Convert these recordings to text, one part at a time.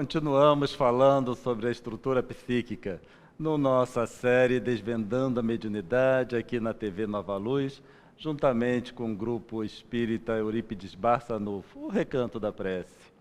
Continuamos falando sobre a estrutura psíquica no nossa série Desvendando a Mediunidade, aqui na TV Nova Luz, juntamente com o grupo espírita Eurípides Barçanufo, o Recanto da Prece.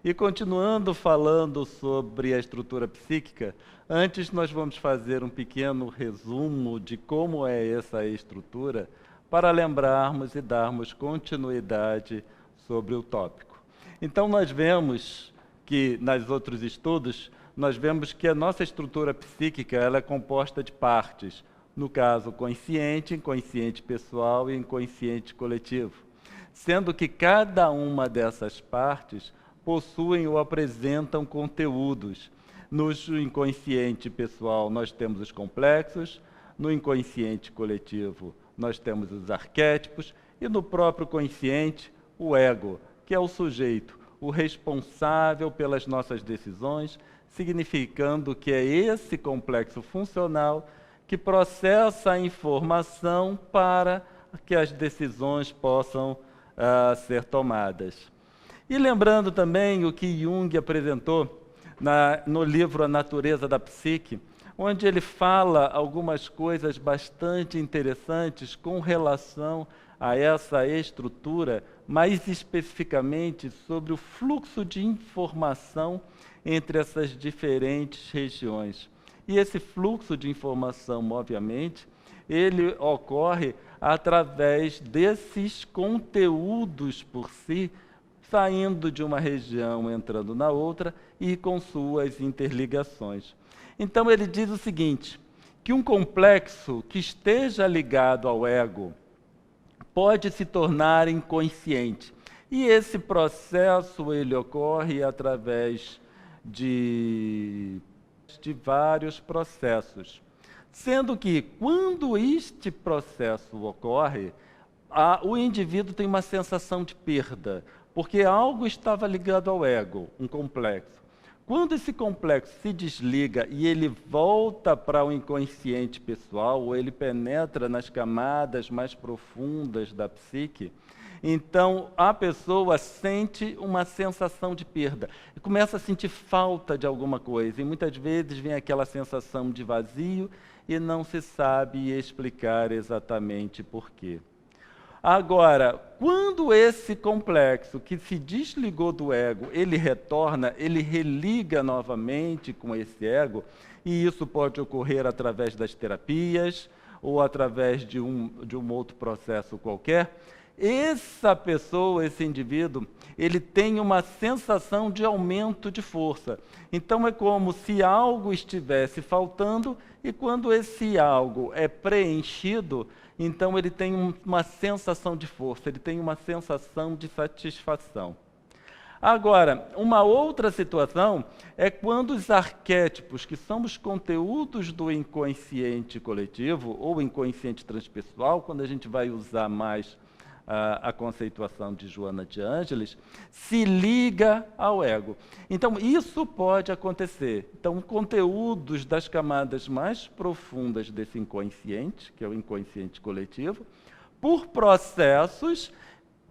E continuando falando sobre a estrutura psíquica, antes nós vamos fazer um pequeno resumo de como é essa estrutura, para lembrarmos e darmos continuidade sobre o tópico. Então nós vemos que, nos outros estudos, nós vemos que a nossa estrutura psíquica ela é composta de partes, no caso consciente, inconsciente pessoal e inconsciente coletivo, sendo que cada uma dessas partes possuem ou apresentam conteúdos. No inconsciente pessoal nós temos os complexos, no inconsciente coletivo nós temos os arquétipos e no próprio consciente o ego, que é o sujeito, o responsável pelas nossas decisões, significando que é esse complexo funcional que processa a informação para que as decisões possam ser tomadas. E lembrando também o que Jung apresentou no livro A Natureza da Psique, onde ele fala algumas coisas bastante interessantes com relação a essa estrutura, mais especificamente sobre o fluxo de informação entre essas diferentes regiões. E esse fluxo de informação, obviamente, ele ocorre através desses conteúdos por si, saindo de uma região, entrando na outra e com suas interligações. Então ele diz o seguinte, que um complexo que esteja ligado ao ego pode se tornar inconsciente. E esse processo ele ocorre através de vários processos. Sendo que, quando este processo ocorre, o indivíduo tem uma sensação de perda, porque algo estava ligado ao ego, um complexo. Quando esse complexo se desliga e ele volta para o inconsciente pessoal, ou ele penetra nas camadas mais profundas da psique, então a pessoa sente uma sensação de perda, e começa a sentir falta de alguma coisa, e muitas vezes vem aquela sensação de vazio e não se sabe explicar exatamente por quê. Agora, quando esse complexo que se desligou do ego, ele retorna, ele religa novamente com esse ego, e isso pode ocorrer através das terapias ou através de um outro processo qualquer, essa pessoa, esse indivíduo, ele tem uma sensação de aumento de força. Então é como se algo estivesse faltando e quando esse algo é preenchido, então ele tem uma sensação de força, ele tem uma sensação de satisfação. Agora, uma outra situação é quando os arquétipos, que são os conteúdos do inconsciente coletivo ou inconsciente transpessoal, quando a gente vai usar mais a conceituação de Joana de Ângeles, se liga ao ego. Então, isso pode acontecer. Então, conteúdos das camadas mais profundas desse inconsciente, que é o inconsciente coletivo, por processos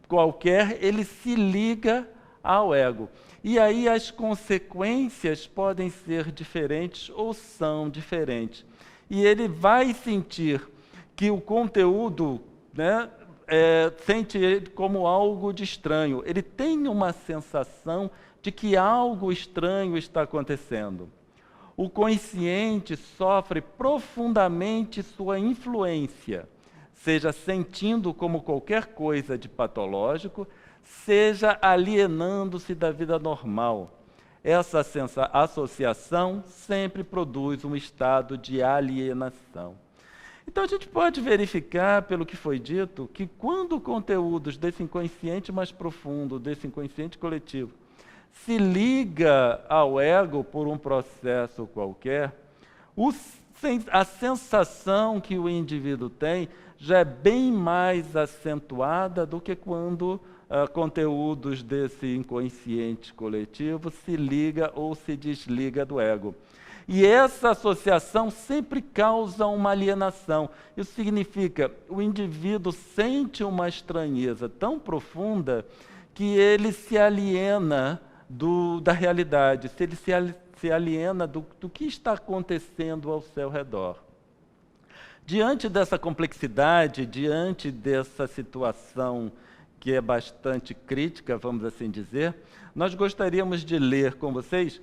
qualquer, ele se liga ao ego. E aí as consequências podem ser diferentes ou são diferentes. E ele vai sentir que o conteúdo, sente ele como algo de estranho. Ele tem uma sensação de que algo estranho está acontecendo. O consciente sofre profundamente sua influência, seja sentindo como qualquer coisa de patológico, seja alienando-se da vida normal. Essa associação sempre produz um estado de alienação. Então a gente pode verificar, pelo que foi dito, que quando conteúdos desse inconsciente mais profundo, desse inconsciente coletivo, se liga ao ego por um processo qualquer, a sensação que o indivíduo tem já é bem mais acentuada do que quando conteúdos desse inconsciente coletivo se liga ou se desliga do ego. E essa associação sempre causa uma alienação. Isso significa que o indivíduo sente uma estranheza tão profunda que ele se aliena da realidade, se ele se aliena do que está acontecendo ao seu redor. Diante dessa complexidade, diante dessa situação que é bastante crítica, vamos assim dizer, nós gostaríamos de ler com vocês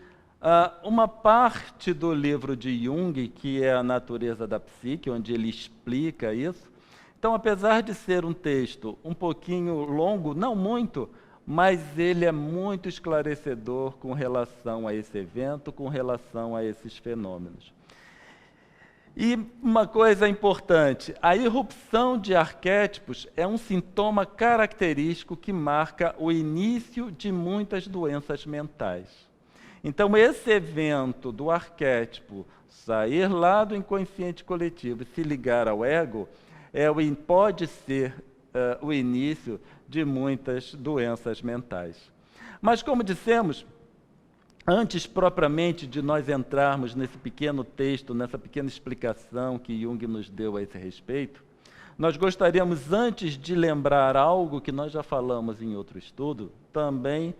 uma parte do livro de Jung, que é A Natureza da Psique, onde ele explica isso. Então, apesar de ser um texto um pouquinho longo, não muito, mas ele é muito esclarecedor com relação a esse evento, com relação a esses fenômenos. E uma coisa importante, a irrupção de arquétipos é um sintoma característico que marca o início de muitas doenças mentais. Então, esse evento do arquétipo sair lá do inconsciente coletivo e se ligar ao ego, pode ser o início de muitas doenças mentais. Mas, como dissemos, antes propriamente de nós entrarmos nesse pequeno texto, nessa pequena explicação que Jung nos deu a esse respeito, nós gostaríamos, antes de lembrar algo que nós já falamos em outro estudo, também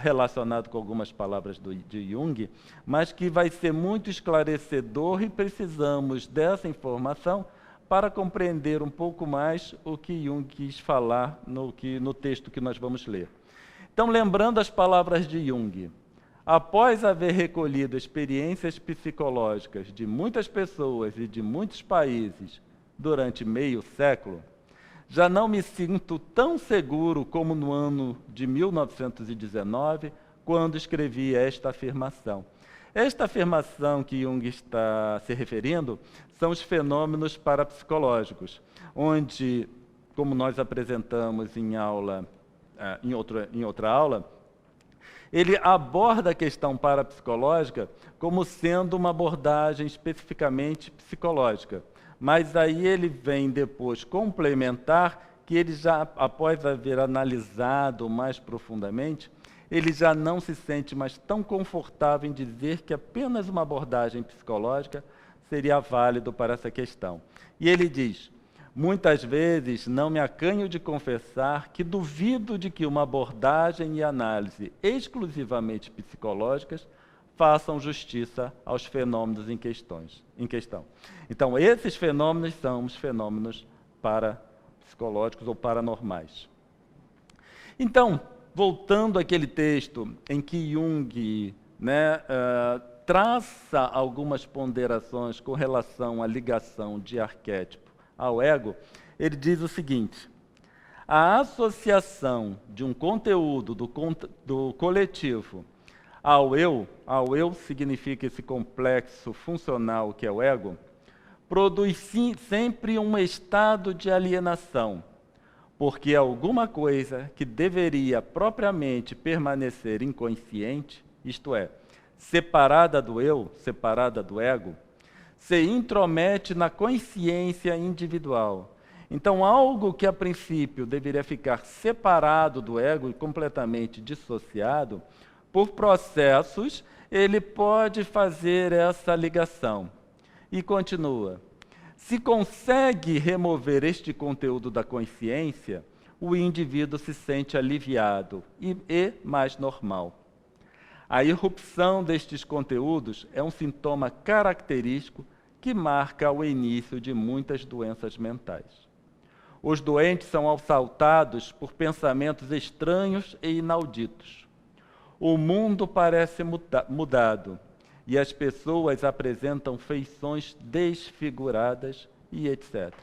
relacionado com algumas palavras de Jung, mas que vai ser muito esclarecedor e precisamos dessa informação para compreender um pouco mais o que Jung quis falar no texto que nós vamos ler. Então, lembrando as palavras de Jung, após haver recolhido experiências psicológicas de muitas pessoas e de muitos países durante meio século, já não me sinto tão seguro como no ano de 1919, quando escrevi esta afirmação. Esta afirmação que Jung está se referindo são os fenômenos parapsicológicos, onde, como nós apresentamos em outra aula, ele aborda a questão parapsicológica como sendo uma abordagem especificamente psicológica. Mas aí ele vem depois complementar que ele já, após haver analisado mais profundamente, ele já não se sente mais tão confortável em dizer que apenas uma abordagem psicológica seria válido para essa questão. E ele diz: muitas vezes não me acanho de confessar que duvido de que uma abordagem e análise exclusivamente psicológicas façam justiça aos fenômenos em questão. Então, esses fenômenos são os fenômenos parapsicológicos ou paranormais. Então, voltando àquele texto em que Jung traça algumas ponderações com relação à ligação de arquétipo ao ego, ele diz o seguinte: a associação de um conteúdo do coletivo ao eu significa esse complexo funcional que é o ego, produz sempre um estado de alienação, porque alguma coisa que deveria propriamente permanecer inconsciente, isto é, separada do eu, separada do ego, se intromete na consciência individual. Então, algo que a princípio deveria ficar separado do ego e completamente dissociado, por processos, ele pode fazer essa ligação. E continua: se consegue remover este conteúdo da consciência, o indivíduo se sente aliviado e mais normal. A irrupção destes conteúdos é um sintoma característico que marca o início de muitas doenças mentais. Os doentes são assaltados por pensamentos estranhos e inauditos. O mundo parece mudado e as pessoas apresentam feições desfiguradas e etc.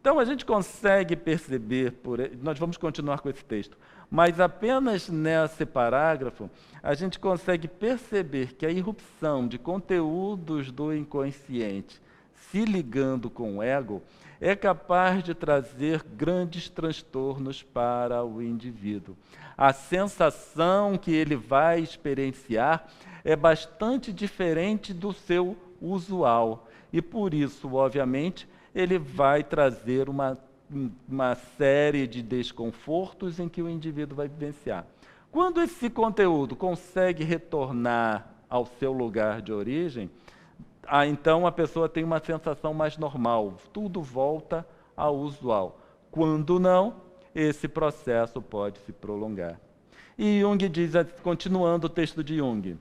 Então, a gente consegue perceber, nós vamos continuar com esse texto, mas apenas nesse parágrafo, a gente consegue perceber que a irrupção de conteúdos do inconsciente se ligando com o ego é capaz de trazer grandes transtornos para o indivíduo. A sensação que ele vai experienciar é bastante diferente do seu usual e, por isso, obviamente, ele vai trazer uma série de desconfortos em que o indivíduo vai vivenciar. Quando esse conteúdo consegue retornar ao seu lugar de origem, então a pessoa tem uma sensação mais normal, tudo volta ao usual. Quando não, esse processo pode se prolongar. E Jung diz, continuando o texto de Jung,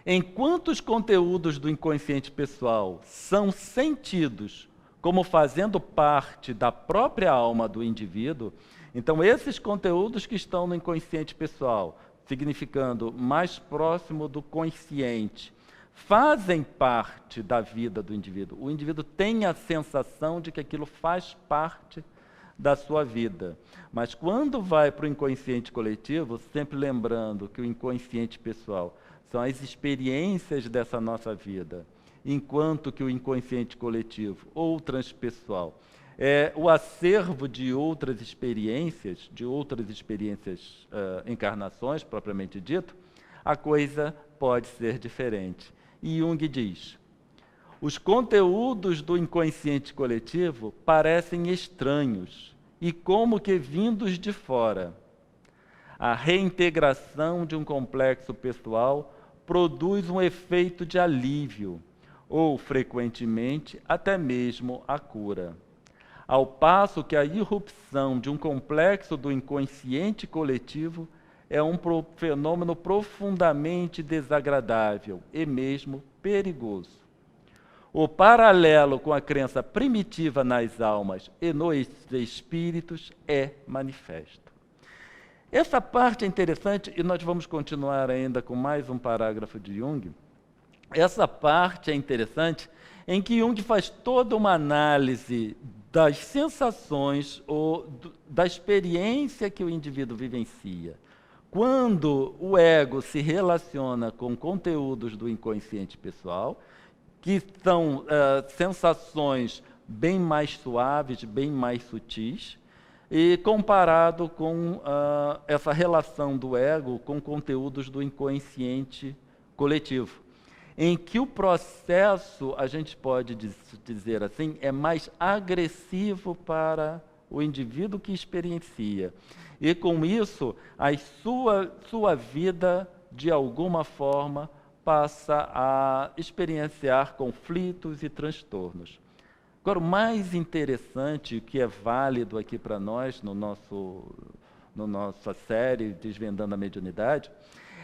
enquanto os conteúdos do inconsciente pessoal são sentidos como fazendo parte da própria alma do indivíduo, então esses conteúdos que estão no inconsciente pessoal, significando mais próximo do consciente, fazem parte da vida do indivíduo. O indivíduo tem a sensação de que aquilo faz parte da sua vida. Mas quando vai para o inconsciente coletivo, sempre lembrando que o inconsciente pessoal são as experiências dessa nossa vida, enquanto que o inconsciente coletivo ou transpessoal é o acervo de outras experiências, encarnações, propriamente dito, a coisa pode ser diferente. E Jung diz, os conteúdos do inconsciente coletivo parecem estranhos e como que vindos de fora. A reintegração de um complexo pessoal produz um efeito de alívio, ou, frequentemente, até mesmo a cura. Ao passo que a irrupção de um complexo do inconsciente coletivo é um fenômeno profundamente desagradável e mesmo perigoso. O paralelo com a crença primitiva nas almas e nos espíritos é manifesto. Essa parte é interessante e nós vamos continuar ainda com mais um parágrafo de Jung. Essa parte é interessante em que Jung faz toda uma análise das sensações ou da experiência que o indivíduo vivencia. Quando o ego se relaciona com conteúdos do inconsciente pessoal, que são sensações bem mais suaves, bem mais sutis, e comparado com essa relação do ego com conteúdos do inconsciente coletivo, em que o processo, a gente pode dizer assim, é mais agressivo para o indivíduo que experiencia. E com isso, a sua vida, de alguma forma, passa a experienciar conflitos e transtornos. Agora, o mais interessante, que é válido aqui para nós, no nossa série Desvendando a Mediunidade,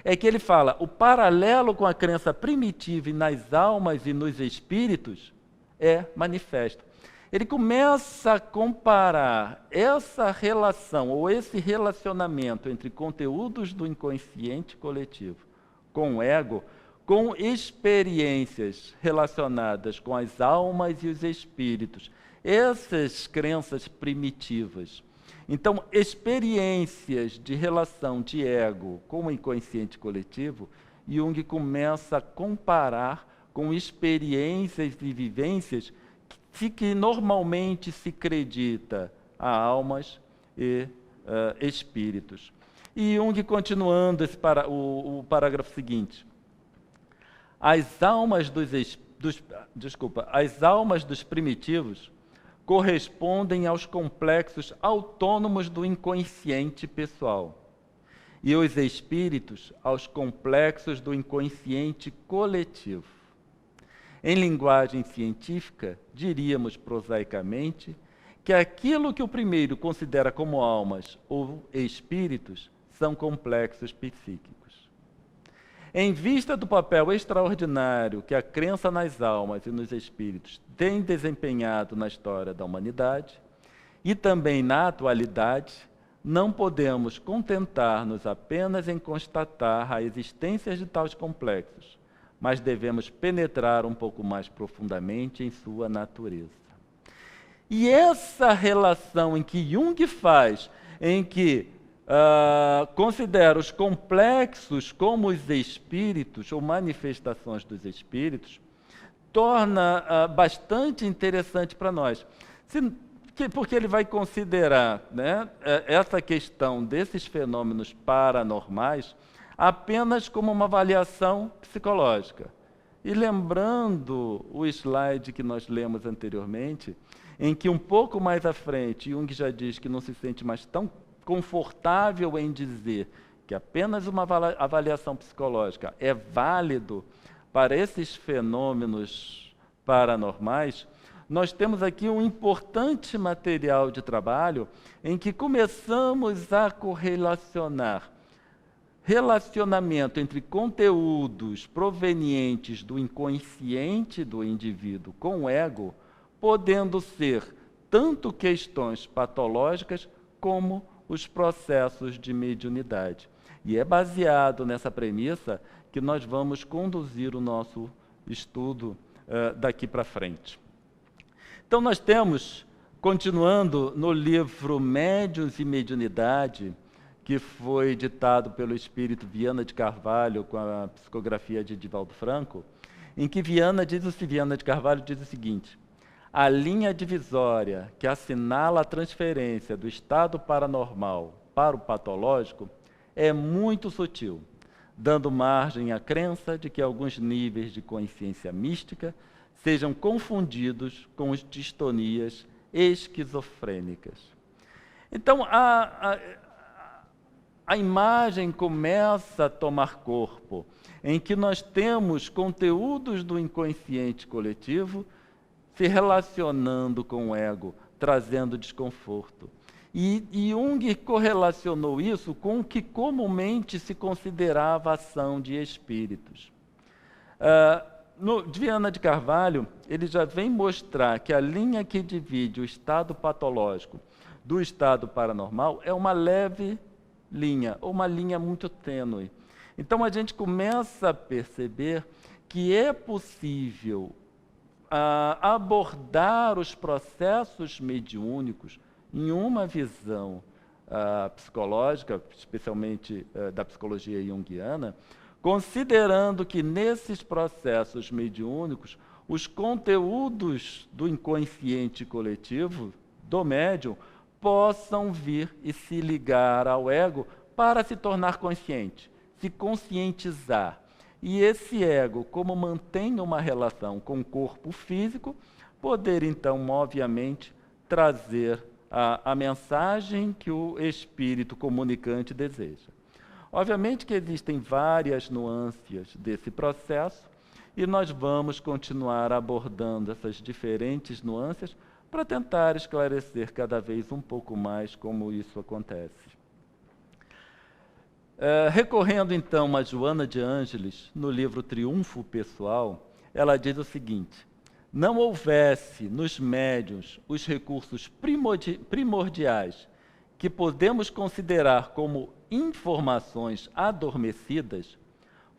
é que ele fala, o paralelo com a crença primitiva nas almas e nos espíritos é manifesto. Ele começa a comparar essa relação, ou esse relacionamento entre conteúdos do inconsciente coletivo com o ego, com experiências relacionadas com as almas e os espíritos, essas crenças primitivas. Então, experiências de relação de ego com o inconsciente coletivo, Jung começa a comparar com experiências e vivências que normalmente se acredita a almas e espíritos. E Jung, continuando o parágrafo seguinte, as almas dos primitivos correspondem aos complexos autônomos do inconsciente pessoal, e os espíritos aos complexos do inconsciente coletivo. Em linguagem científica, diríamos prosaicamente que aquilo que o primeiro considera como almas ou espíritos são complexos psíquicos. Em vista do papel extraordinário que a crença nas almas e nos espíritos tem desempenhado na história da humanidade e também na atualidade, não podemos contentar-nos apenas em constatar a existência de tais complexos, mas devemos penetrar um pouco mais profundamente em sua natureza. E essa relação em que Jung faz, em que considera os complexos como os espíritos, ou manifestações dos espíritos, torna bastante interessante para nós. Porque ele vai considerar, né, essa questão desses fenômenos paranormais apenas como uma avaliação psicológica. E lembrando o slide que nós lemos anteriormente, em que um pouco mais à frente, Jung já diz que não se sente mais tão confortável em dizer que apenas uma avaliação psicológica é válido para esses fenômenos paranormais, nós temos aqui um importante material de trabalho em que começamos a correlacionar relacionamento entre conteúdos provenientes do inconsciente do indivíduo com o ego, podendo ser tanto questões patológicas como os processos de mediunidade. E é baseado nessa premissa que nós vamos conduzir o nosso estudo daqui para frente. Então nós temos, continuando no livro Médiuns e Mediunidade, que foi ditado pelo espírito Viana de Carvalho com a psicografia de Divaldo Franco, em que Viana de Carvalho diz o seguinte: a linha divisória que assinala a transferência do estado paranormal para o patológico é muito sutil, dando margem à crença de que alguns níveis de consciência mística sejam confundidos com as distonias esquizofrênicas. Então, a imagem começa a tomar corpo, em que nós temos conteúdos do inconsciente coletivo se relacionando com o ego, trazendo desconforto. E Jung correlacionou isso com o que comumente se considerava ação de espíritos. Viana de Carvalho, ele já vem mostrar que a linha que divide o estado patológico do estado paranormal é uma leve linha, ou uma linha muito tênue. Então a gente começa a perceber que é possível abordar os processos mediúnicos em uma visão psicológica, especialmente da psicologia junguiana, considerando que nesses processos mediúnicos os conteúdos do inconsciente coletivo, do médium, possam vir e se ligar ao ego para se tornar consciente, se conscientizar. E esse ego, como mantém uma relação com o corpo físico, poder então, obviamente, trazer a mensagem que o espírito comunicante deseja. Obviamente que existem várias nuances desse processo e nós vamos continuar abordando essas diferentes nuances para tentar esclarecer cada vez um pouco mais como isso acontece. Recorrendo então a Joana de Ângeles, no livro Triunfo Pessoal, ela diz o seguinte: não houvesse nos médiuns os recursos primordiais que podemos considerar como informações adormecidas,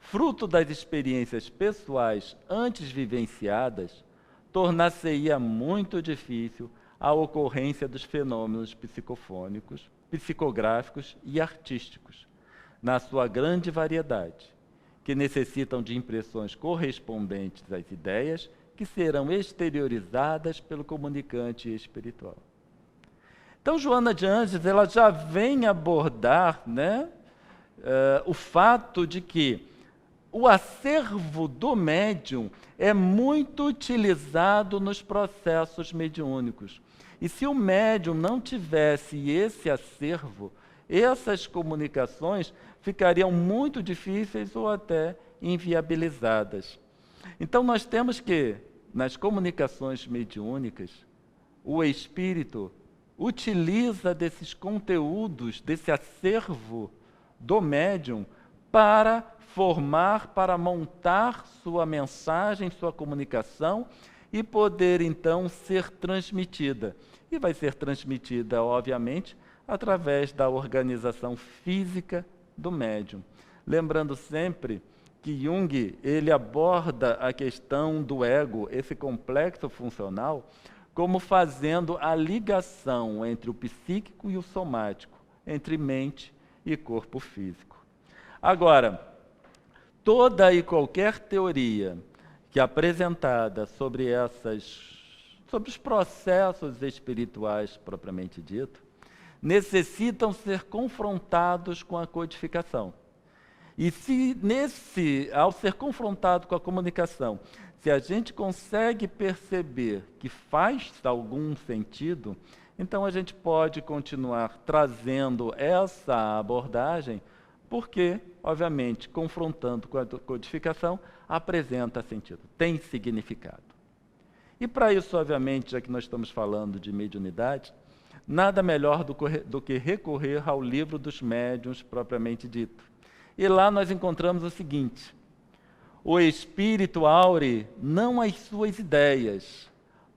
fruto das experiências pessoais antes vivenciadas, tornar-se-ia muito difícil a ocorrência dos fenômenos psicofônicos, psicográficos e artísticos, na sua grande variedade, que necessitam de impressões correspondentes às ideias que serão exteriorizadas pelo comunicante espiritual. Então, Joana de Ângeles, ela já vem abordar, o fato de que o acervo do médium é muito utilizado nos processos mediúnicos. E se o médium não tivesse esse acervo, essas comunicações ficariam muito difíceis ou até inviabilizadas. Então, nós temos que, nas comunicações mediúnicas, o espírito utiliza desses conteúdos, desse acervo do médium, para formar, para montar sua mensagem, sua comunicação e poder, então, ser transmitida. E vai ser transmitida, obviamente, através da organização física do médium. Lembrando sempre que Jung, ele aborda a questão do ego, esse complexo funcional, como fazendo a ligação entre o psíquico e o somático, entre mente e corpo físico. Agora, toda e qualquer teoria que é apresentada sobre os processos espirituais propriamente dito, necessitam ser confrontados com a codificação. E ao ser confrontado com a comunicação, se a gente consegue perceber que faz algum sentido, então a gente pode continuar trazendo essa abordagem, porque, obviamente, confrontando com a codificação, apresenta sentido, tem significado. E para isso, obviamente, já que nós estamos falando de mediunidade, nada melhor do que recorrer ao livro dos médiuns propriamente dito. E lá nós encontramos o seguinte: o espírito aure não as suas ideias,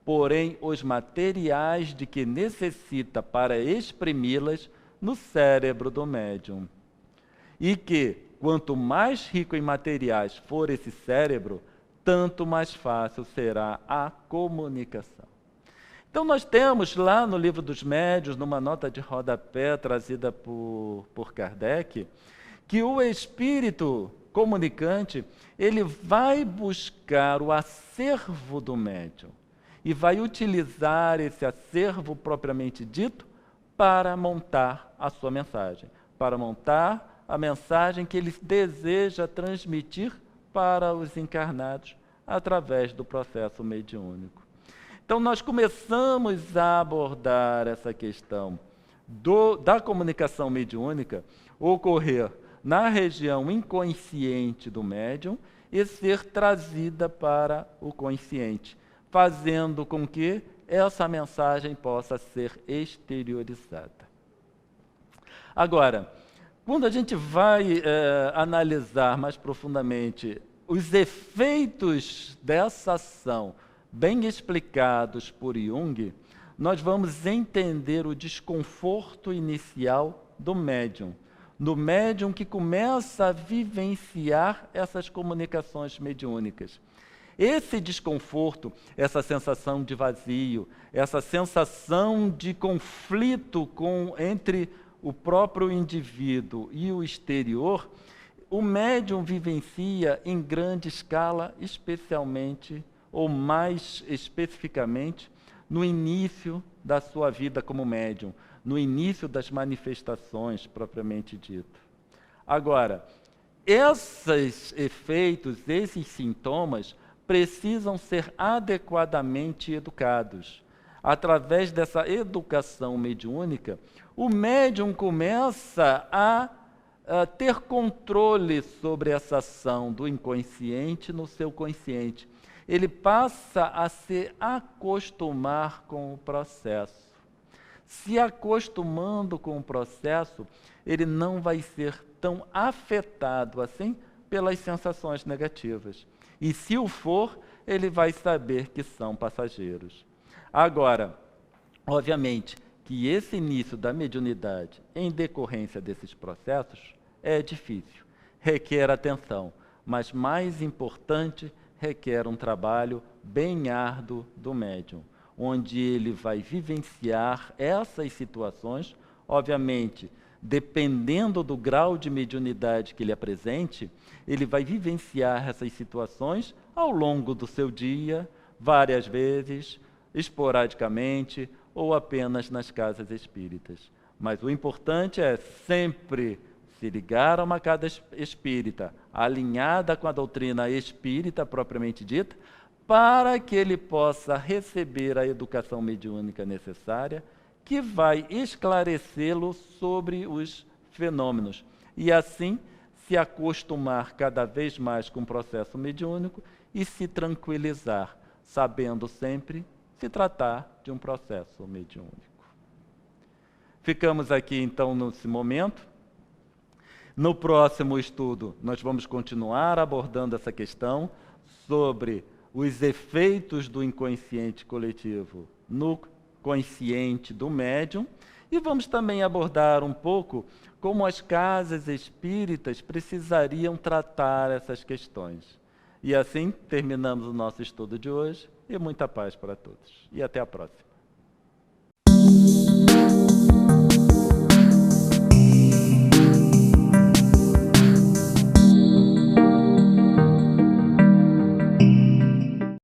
porém os materiais de que necessita para exprimi-las no cérebro do médium. E que, quanto mais rico em materiais for esse cérebro, tanto mais fácil será a comunicação. Então nós temos lá no Livro dos Médiuns, numa nota de rodapé trazida por Kardec, que o espírito comunicante, ele vai buscar o acervo do médium e vai utilizar esse acervo propriamente dito para montar a sua mensagem, para montar a mensagem que ele deseja transmitir para os encarnados através do processo mediúnico. Então nós começamos a abordar essa questão da comunicação mediúnica ocorrer na região inconsciente do médium e ser trazida para o consciente, fazendo com que essa mensagem possa ser exteriorizada. Agora, quando a gente vai analisar mais profundamente os efeitos dessa ação, bem explicados por Jung, nós vamos entender o desconforto inicial do médium, no médium que começa a vivenciar essas comunicações mediúnicas. Esse desconforto, essa sensação de vazio, essa sensação de conflito entre o próprio indivíduo e o exterior, o médium vivencia em grande escala, especialmente ou mais especificamente no início da sua vida como médium, no início das manifestações propriamente dito. Agora, esses efeitos, esses sintomas, precisam ser adequadamente educados. Através dessa educação mediúnica, o médium começa a ter controle sobre essa ação do inconsciente no seu consciente. Ele passa a se acostumar com o processo. Se acostumando com o processo, ele não vai ser tão afetado assim pelas sensações negativas. E se o for, ele vai saber que são passageiros. Agora, obviamente, que esse início da mediunidade em decorrência desses processos é difícil, requer atenção, mas mais importante, requer um trabalho bem árduo do médium, onde ele vai vivenciar essas situações, obviamente, dependendo do grau de mediunidade que ele apresente, ele vai vivenciar essas situações ao longo do seu dia, várias vezes, esporadicamente ou apenas nas casas espíritas. Mas o importante é sempre se ligar a uma casa espírita, alinhada com a doutrina espírita propriamente dita, para que ele possa receber a educação mediúnica necessária, que vai esclarecê-lo sobre os fenômenos, e assim se acostumar cada vez mais com o processo mediúnico e se tranquilizar, sabendo sempre se tratar de um processo mediúnico. Ficamos aqui então nesse momento. No próximo estudo, nós vamos continuar abordando essa questão sobre os efeitos do inconsciente coletivo no consciente do médium, e vamos também abordar um pouco como as casas espíritas precisariam tratar essas questões. E assim terminamos o nosso estudo de hoje, e muita paz para todos. E até a próxima.